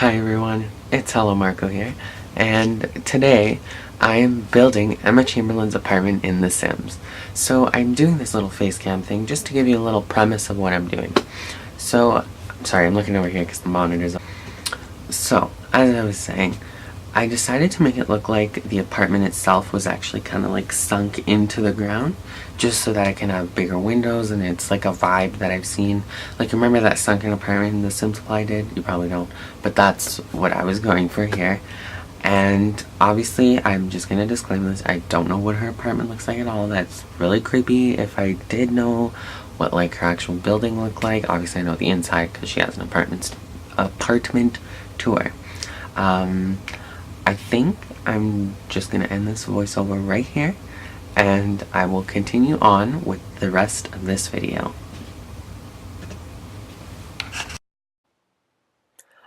Hi everyone, it's HelloMarco here, and today I am building Emma Chamberlain's apartment in The Sims. So I'm doing this little face cam thing just to give you a little premise of what I'm doing. So, sorry, I'm looking over here because the monitor's on. So, as I was saying, I decided to make it look like the apartment itself was actually kind of like sunk into the ground, just so that I can have bigger windows and it's like a vibe that I've seen. Like, remember that sunken apartment The Sims Supply did? You probably don't, but that's what I was going for here. And obviously, I'm just gonna disclaim this, I don't know what her apartment looks like at all. That's really creepy. If I did know what like her actual building looked like, obviously I know the inside because she has an apartment tour. Um, I think I'm just gonna end this voiceover right here, and I will continue on with the rest of this video.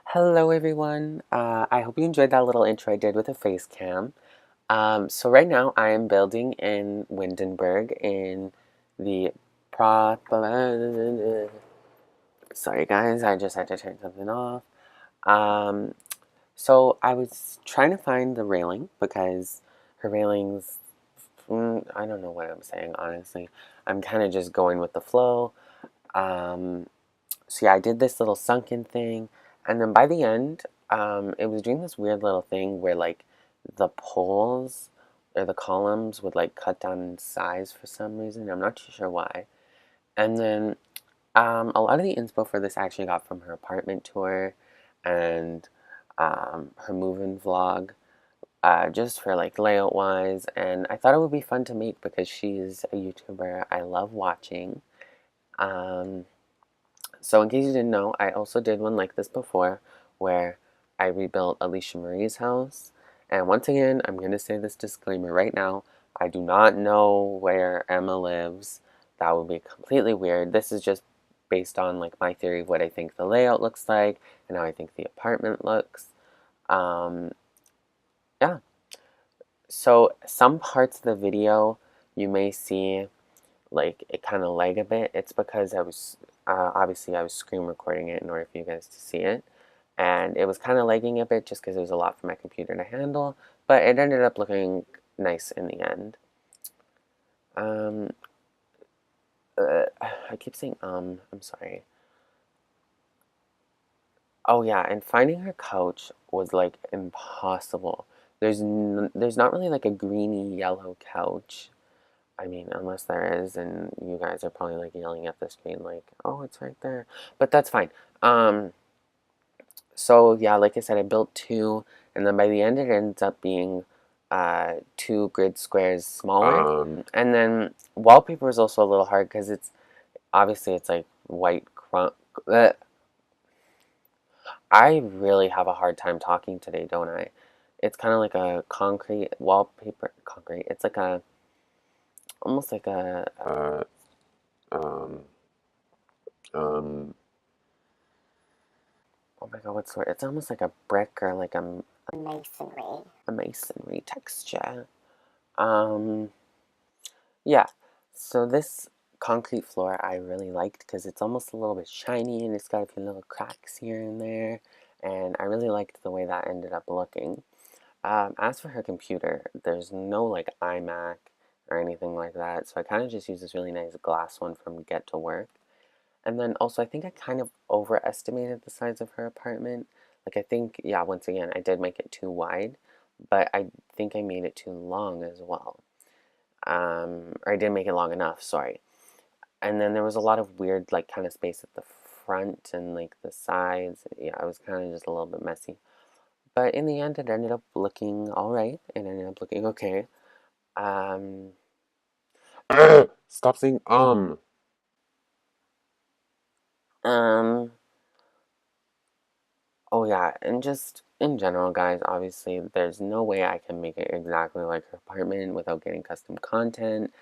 Hello everyone, I hope you enjoyed that little intro I did with a face cam. So right now I am building in Windenburg in the sorry guys, I just had to turn something off. Um, so I was trying to find the railing because her railings, I don't know what I'm saying, honestly. I'm kind of just going with the flow. Um, so yeah, I did this little sunken thing, and then by the end, it was doing this weird little thing where like the poles or the columns would like cut down in size for some reason. I'm not too sure why. And then a lot of the inspo for this I actually got from her apartment tour and her move-in vlog, just for like layout wise. And I thought it would be fun to make because she's a YouTuber I love watching. Um, so in case you didn't know, I also did one like this before where I rebuilt Alicia Marie's house. And once again, I'm going to say this disclaimer right now. I do not know where Emma lives. That would be completely weird. This is just based on like my theory of what I think the layout looks like and how I think the apartment looks. Um, yeah. So some parts of the video you may see like it kind of lag a bit. It's because I was obviously I was screen recording it in order for you guys to see it, and it was kind of lagging a bit just because it was a lot for my computer to handle, but it ended up looking nice in the end. um I keep saying I'm sorry. Oh yeah, and finding her couch was like impossible. There's not really like a greeny yellow couch. I mean, unless there is, and you guys are probably like yelling at the screen like, "Oh, it's right there," but that's fine. Um, so yeah, like I said, I built two, and then by the end, it ends up being two grid squares smaller. And then wallpaper is also a little hard because it's obviously it's like white crumb. I really have a hard time talking today, don't I? It's kind of like a concrete wallpaper. Concrete. It's like a almost like um, um, oh my god, what's the word? It's almost like a brick or like a masonry texture. Um, yeah. So this concrete floor I really liked because it's almost a little bit shiny and it's got a few little cracks here and there, and I really liked the way that ended up looking. As for her computer, there's no like iMac or anything like that, so I kind of just used this really nice glass one from Get to Work. And then also, I think I kind of overestimated the size of her apartment. Like, I think, yeah, once again, I did make it too wide, but I think I made it too long as well. Or I didn't make it long enough, sorry. And then there was a lot of weird, like, kind of space at the front and, like, the sides. Yeah, it was kind of just a little bit messy. But in the end, it ended up looking alright. It ended up looking okay. Um, Stop saying um, oh yeah, and just in general, guys, obviously, there's no way I can make it exactly like her apartment without getting custom content.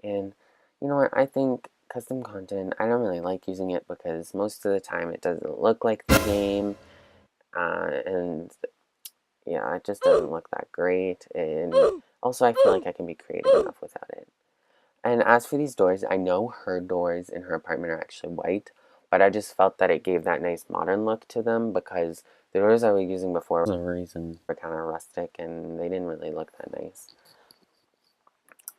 And you know what? I think custom content, I don't really like using it because most of the time it doesn't look like the game. And yeah, it just doesn't look that great. And also, I feel like I can be creative enough without it. And as for these doors, I know her doors in her apartment are actually white, but I just felt that it gave that nice modern look to them because the doors I was using before for some reason were kind of rustic and they didn't really look that nice.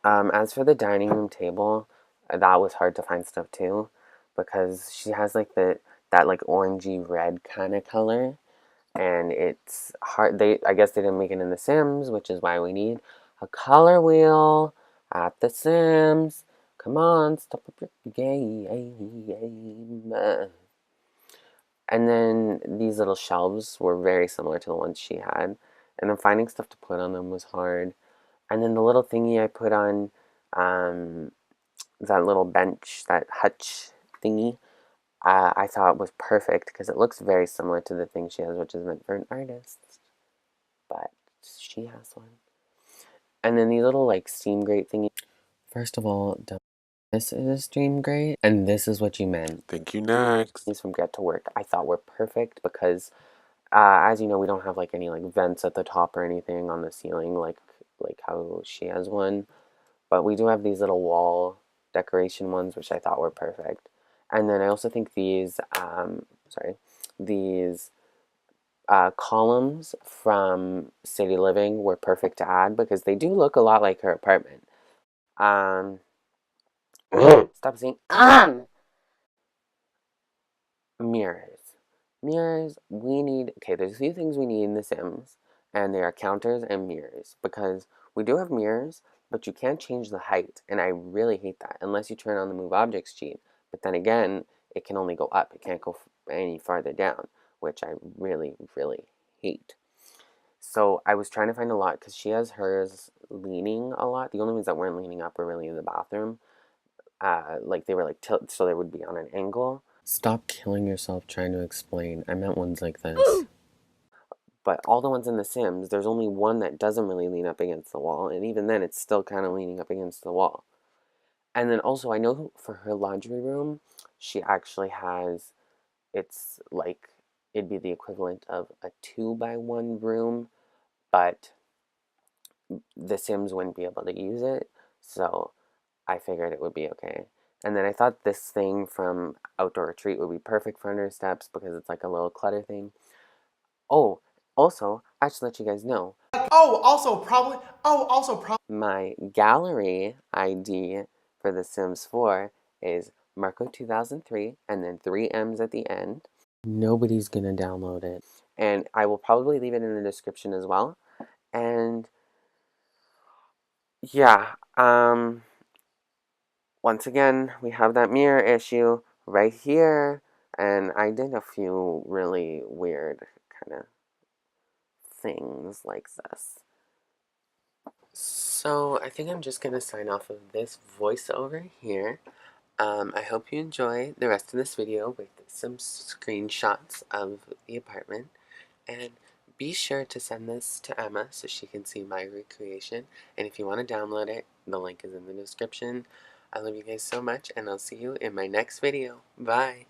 As for the dining room table, that was hard to find stuff too, because she has like that like orangey red kind of color, and it's hard. I guess they didn't make it in The Sims, which is why we need a color wheel at The Sims. Come on, step up your game. And then these little shelves were very similar to the ones she had, and then finding stuff to put on them was hard. And then the little thingy I put on, um, that little bench, that hutch thingy, I thought was perfect because it looks very similar to the thing she has, which is meant for an artist. But she has one. And then these little like steam grate thingy. First of all, this is a steam grate, and this is what you meant. Thank you, next. These from Get to Work I thought were perfect because, as you know, we don't have like any like vents at the top or anything on the ceiling like how she has one. But we do have these little wall decoration ones, which I thought were perfect. And then I also think these columns from City Living were perfect to add because they do look a lot like her apartment. Um, stop saying mirrors. Mirrors, we need, okay, there's a few things we need in The Sims, and they are counters and mirrors, because we do have mirrors, but you can't change the height, and I really hate that, unless you turn on the Move Objects cheat. But then again, it can only go up, it can't go any farther down, which I really, really hate. So I was trying to find a lot, because she has hers leaning a lot. The only ones that weren't leaning up were really in the bathroom. Like they were like tilt, so they would be on an angle. Stop killing yourself trying to explain. I meant ones like this. But all the ones in The Sims, there's only one that doesn't really lean up against the wall, and even then it's still kind of leaning up against the wall. And then also, I know for her laundry room, she actually has, it's like, it'd be the equivalent of a 2x1 room, but The Sims wouldn't be able to use it, so I figured it would be okay. And then I thought this thing from Outdoor Retreat would be perfect for under steps because it's like a little clutter thing. Oh, also, I should let you guys know. My gallery ID for The Sims 4 is Marco 2003 and then 3 M's at the end. Nobody's gonna download it. And I will probably leave it in the description as well. And yeah, once again, we have that mirror issue right here. And I did a few really weird kind of things like this. So I think I'm just going to sign off of this voiceover here. I hope you enjoy the rest of this video with some screenshots of the apartment. And be sure to send this to Emma so she can see my recreation. And if you want to download it, the link is in the description. I love you guys so much, and I'll see you in my next video. Bye!